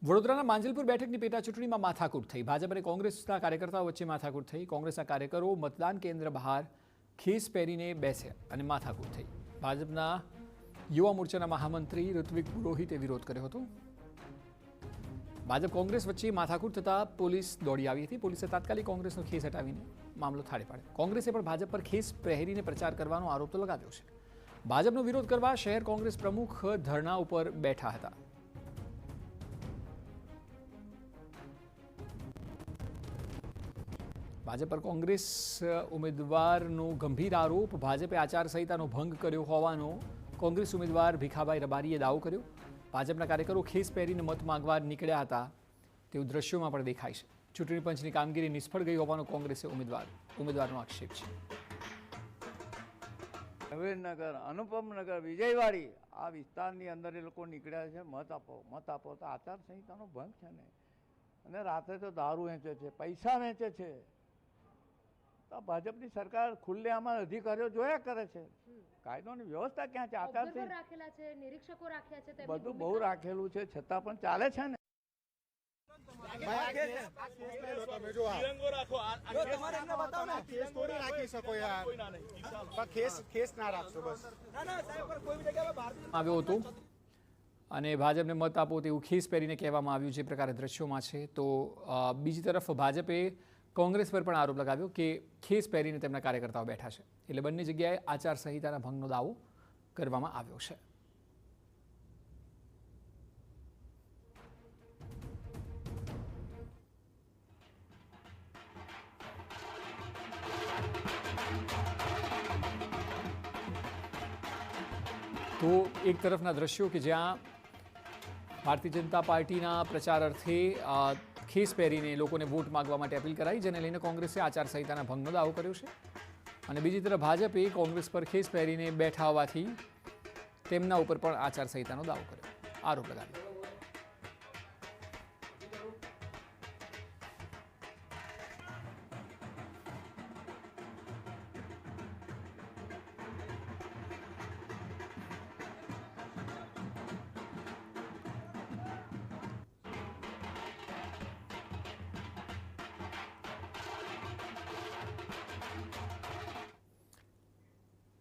વડોદરાના માંજલપુર બેઠકની પેટા ચૂંટણીમાં માથાકૂટ થઈ. ભાજપ અને કોંગ્રેસના કાર્યકર્તાઓ વચ્ચે માથાકૂટ થઈ. કોંગ્રેસના કાર્યકરો મતદાન કેન્દ્ર બહાર ખેસ પહેરીને બેસ્યા અને માથાકૂટ થઈ. ભાજપના યુવા મોરચાના મહામંત્રી ઋત્વિક પુરોહિતે વિરોધ કર્યો હતો. ભાજપ કોંગ્રેસ વચ્ચે માથાકૂટ થતાં પોલીસ દોડી આવી હતી. પોલીસે તાત્કાલિક કોંગ્રેસનો ખેસ હટાવીને મામલો થાળે પાડ્યો. કોંગ્રેસે પણ ભાજપ પર ખેસ પહેરીને પ્રચાર કરવાનો આરોપ તો લગાવ્યો છે. ભાજપનો વિરોધ કરવા શહેર કોંગ્રેસ પ્રમુખ ધરણા ઉપર બેઠા હતા. ભાજપ પર કોંગ્રેસ ઉમેદવારનો ગંભીર આરોપ. ભાજપે આચારસંહિતાનો ભંગ કર્યો હોવાનો કોંગ્રેસ ઉમેદવાર ભીખાભાઈ રબારીએ દાવો કર્યો. ભાજપના કાર્યકરો ખેસ પહેરીને મત માંગવા નીકળ્યા હતા તેવું દ્રશ્યોમાં પણ દેખાય છે. ચૂંટણી પંચની કામગીરી નિષ્ફળ ગઈ હોવાનો કોંગ્રેસે ઉમેદવારનો આક્ષેપ છે. નવીનગર, અનુપમનગર, વિજયવાડી આ વિસ્તારની અંદર એ લોકો નીકળ્યા છે મત આપો તો આચારસંહિતાનો ભંગ છે ને. અને રાત્રે તો દારૂ વેચે છે, પૈસા વેચે છે. તો ભાજપની સરકાર ખુલ્લે આમાં અધિકારીઓ જોયા કરે છે. કાયદોની વ્યવસ્થા ક્યાં છે? આચારસંહિતા બધું બહુ રાખેલું છે છતાં પણ ચાલે છે ને. આવ્યો હતો અને ભાજપને મત આપો તેવું ખેસ પહેરીને કહેવામાં આવ્યું જે પ્રકારે દ્રશ્યોમાં છે. તો બીજી તરફ ભાજપે કોંગ્રેસ પર પણ આરોપ લગાવ્યો કે ખેસ પહેરીને તેમના કાર્યકર્તાઓ બેઠા છે. એટલે બંને જગ્યાએ આચારસંહિતાના ભંગનો દાવો કરવામાં આવ્યો છે. તો એક તરફના દ્રશ્યો કે જ્યાં ભારતીય જનતા પાર્ટીના પ્રચાર અર્થે ખેસ પહેરીને લોકોને વોટ માંગવા માટે અપીલ કરાઈ, જેને લઈને કોંગ્રેસે આચારસંહિતાના ભંગનો દાવો કર્યો છે. અને બીજી તરફ ભાજપે કોંગ્રેસ પર ખેસ પહેરીને બેઠા હોવાથી તેમના ઉપર પણ આચારસંહિતાનો દાવો કર્યો, આરોપ લગાવ્યો.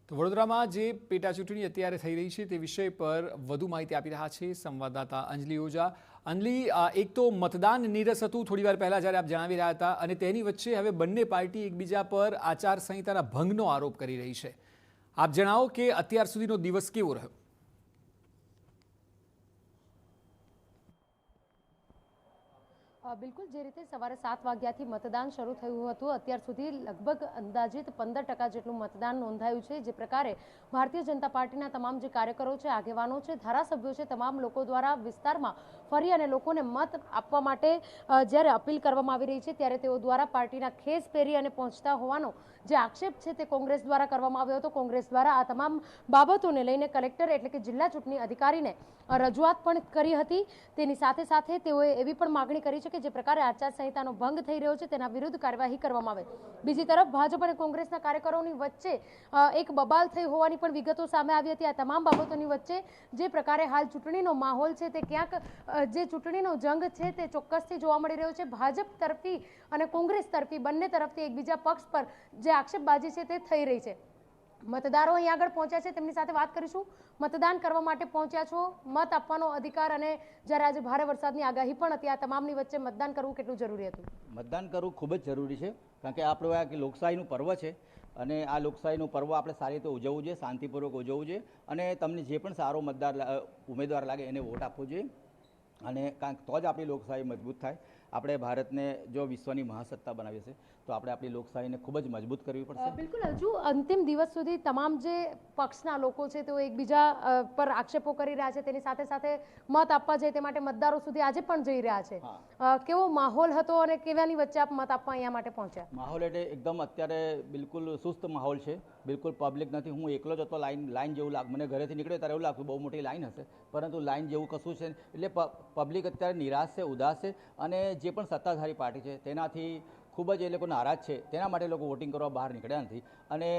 તો વડોદરામાં જે પેટા ચૂંટણી અત્યારે થઈ રહી છે તે વિષય પર વધુ માહિતી આપી રહ્યા છે સંવાદદાતા અંજલિ ઓઝા. અંજલિ, એક તો મતદાન નીરસ હતું થોડી વાર પહેલા જ્યારે આપ જણાવી રહ્યા હતા, અને તેની વચ્ચે હવે બંને પાર્ટી એકબીજા પર આચારસંહિતાના ભંગનો આરોપ કરી રહી છે. આપ જણાવો કે અત્યાર સુધીનો દિવસ કેવો રહ્યો? બિલકુલ, જે રીતે સવારે 7 વાગ્યાથી મતદાન શરૂ થયું હતું, અત્યાર સુધી લગભગ અંદાજિત 15% જેટલું મતદાન નોંધાયું છે. જે પ્રકારે ભારતીય જનતા પાર્ટીના તમામ જે કાર્યકરો છે, આગેવાનો છે, ધારાસભ્યો છે, તમામ લોકો દ્વારા વિસ્તારમાં ફરી અને લોકોને મત આપવા માટે જ્યારે અપીલ કરવામાં આવી રહી છે, ત્યારે તેઓ દ્વારા પાર્ટીના ખેસ પહેરી અને પહોંચતા હોવાનો જે આક્ષેપ છે તે કોંગ્રેસ દ્વારા કરવામાં આવ્યો હતો. કોંગ્રેસ દ્વારા આ તમામ બાબતોને લઈને કલેક્ટર એટલે કે જિલ્લા ચૂંટણી અધિકારીને રજૂઆત પણ કરી હતી. તેની સાથે સાથે તેઓએ એવી પણ માગણી કરી છે કે જે પ્રકારે આચારસંહિતાનો ભંગ થઈ રહ્યો છે તેના વિરુદ્ધ કાર્યવાહી કરવામાં આવે. બીજી તરફ ભાજપ અને કોંગ્રેસના કાર્યકરોની વચ્ચે એક બબાલ થઈ હોવાની પણ વિગતો સામે આવી હતી. આ તમામ બાબતોની વચ્ચે જે પ્રકારે હાલ ચૂંટણીનો માહોલ છે તે ક્યાંક જે ચૂંટણીનો જંગ છે તે ચોક્કસથી જોવા મળી રહ્યો છે. ભાજપ તરફી અને કોંગ્રેસ તરફી બંને તરફથી એકબીજા પક્ષ પર જે આક્ષેપબાજી છે તે થઈ રહી છે. મતદારો અહીં આગળ પહોંચ્યા છે, તેમની સાથે વાત કરીશું. મતદાન કરવા માટે પહોંચ્યા છો, મત આપવાનો અધિકાર, અને જ્યારે આજે ભારે વરસાદની આગાહી પણ હતી, આ તમામની વચ્ચે મતદાન કરવું કેટલું જરૂરી હતું? મતદાન કરવું ખૂબ જ જરૂરી છે, કારણ કે આપણું આ લોકશાહીનું પર્વ છે અને આ લોકશાહીનું પર્વ આપણે સારી રીતે ઉજવવું જોઈએ, શાંતિપૂર્વક ઉજવવું જોઈએ. અને તમને જે પણ સારો ઉમેદવાર લાગે એને વોટ આપવો જોઈએ. અને કારણ તો જ આપણી લોકશાહી મજબૂત થાય. આપણે ભારતને જો વિશ્વની મહાસત્તા બનાવી છે તો આપણે આપણી લોકશાહીને ખૂબ જ મજબૂત કરવી પડશે. બિલકુલ, હજુ અંતિમ દિવસ સુધી તમામ જે પક્ષના લોકો છે તેઓ એકબીજા પર આક્ષેપો કરી રહ્યા છે. તેની સાથે સાથે મત આપવા જાય તે માટે મતદારો સુધી આજે પણ જઈ રહ્યા છે. કેવો માહોલ હતો અને કેવાની વચ્ચે આપ મત આપવા અહીંયા માટે પહોંચ્યા? માહોલ એટલે એકદમ અત્યારે બિલકુલ સુસ્ત માહોલ છે, બિલકુલ પબ્લિક નથી. હું એકલો જ હતો, લાઈન જેવું લાગ, મને ઘરેથી નીકળ્યો ત્યારે એવું લાગતું બહુ મોટી લાઈન હશે, પરંતુ લાઈન જેવું કશું છે. એટલે પબ્લિક અત્યારે નિરાશ છે, ઉદાસ છે, અને જે પણ સત્તાધારી પાર્ટી છે તેનાથી ખૂબ જ એ લોકો નારાજ છે. તેના માટે લોકો વોટિંગ કરવા બહાર નીકળ્યા નથી. અને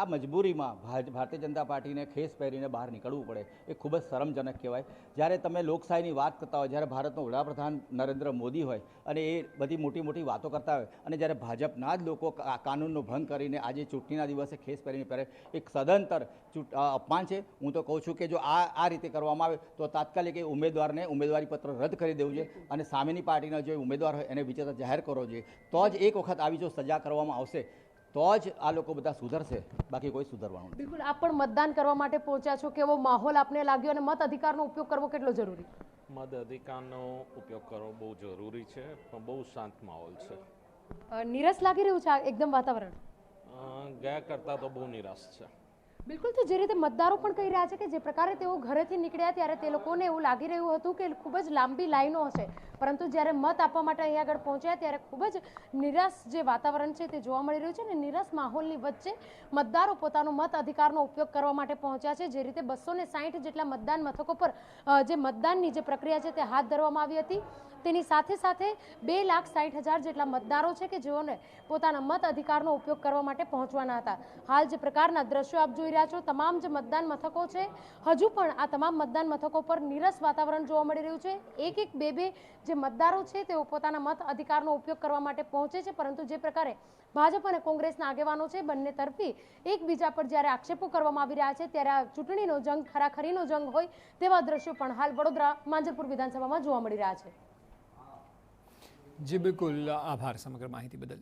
આ મજબૂરીમાં ભારતીય જનતા પાર્ટીને ખેસ પહેરીને બહાર નીકળવું પડે એ ખૂબ જ શરમજનક કહેવાય. જ્યારે તમે લોકશાહીની વાત કરતા હોય, જ્યારે ભારતનો વડાપ્રધાન નરેન્દ્ર મોદી હોય અને એ બધી મોટી મોટી વાતો કરતા હોય, અને જ્યારે ભાજપના જ લોકો કાનૂનનો ભંગ કરીને આજે ચૂંટણીના દિવસે ખેસ પહેરીને પહેરે, એક સદંતર અપમાન છે. હું તો કહું છું કે જો આ રીતે કરવામાં આવે તો તાત્કાલિક એ ઉમેદવારને ઉમેદવારી પત્ર રદ કરી દેવું જોઈએ અને સામેની પાર્ટીના જે ઉમેદવાર હોય એને વિજેતા જાહેર કરવો જોઈએ. તો જ એક વખત આવી જો સજા કરવામાં આવશે તો જ આ લોકો બધા સુધરશે, બાકી કોઈ સુધરવાનું નથી. બિલકુલ, આપ પણ મતદાન કરવા માટે પહોંચ્યા છો, કેવો માહોલ આપને લાગ્યો અને મત અધિકારનો ઉપયોગ કરવો કેટલો જરૂરી? મત અધિકારનો ઉપયોગ કરવો બહુ જરૂરી છે, પણ બહુ શાંત માહોલ છે. નિરાશ લાગી રહ્યું છે એકદમ વાતાવરણ? ગયા કરતાં તો બહુ નિરાશ છે. બિલકુલ, તો જે રીતે મતદારો પણ કહી રહ્યા છે કે જે પ્રકારે તેઓ ઘરેથી નીકળ્યા ત્યારે તે લોકોને એવું લાગી રહ્યું હતું કે ખૂબ જ લાંબી લાઈનો હશે, પરંતુ જ્યારે મત આપવા માટે અહીંયા આગળ પહોંચ્યા ત્યારે ખૂબ જ નિરાશ જે વાતાવરણ છે તે જોવા મળી રહ્યું છે અને નિરાશ માહોલની વચ્ચે મતદારો પોતાનો મત અધિકારનો ઉપયોગ કરવા માટે પહોંચ્યા છે. જે રીતે 260 જેટલા મતદાન મથકો પર જે મતદાનની જે પ્રક્રિયા છે તે હાથ ધરવામાં આવી હતી, તેની સાથે સાથે 2,60,000 જેટલા મતદારો છે કે જેઓને પોતાના મત અધિકારનો ઉપયોગ કરવા માટે પહોંચવાના હતા. હાલ જે પ્રકારના દ્રશ્યો આપ જોઈ રહ્યા છો, તમામ જે મતદાન મથકો છે, હજુ પણ આ તમામ મતદાન મથકો પર નિરસ વાતાવરણ જોવા મળી રહ્યું છે. એક બે જે મતદારો છે તેઓ પોતાના મત અધિકારનો ઉપયોગ કરવા માટે પહોંચે છે, પરંતુ જે પ્રકારે ભાજપ અને કોંગ્રેસના આગેવાનો છે બંને તરફી એકબીજા પર જ્યારે આક્ષેપો કરવામાં આવી રહ્યા છે ત્યારે આ ચૂંટણીનો જંગ ખરાખરીનો જંગ હોય તેવા દ્રશ્યો પણ હાલ વડોદરા માંજલપુર વિધાનસભામાં જોવા મળી રહ્યા છે. જી બિલકુલ, આભાર સમગ્ર માહિતી બદલ.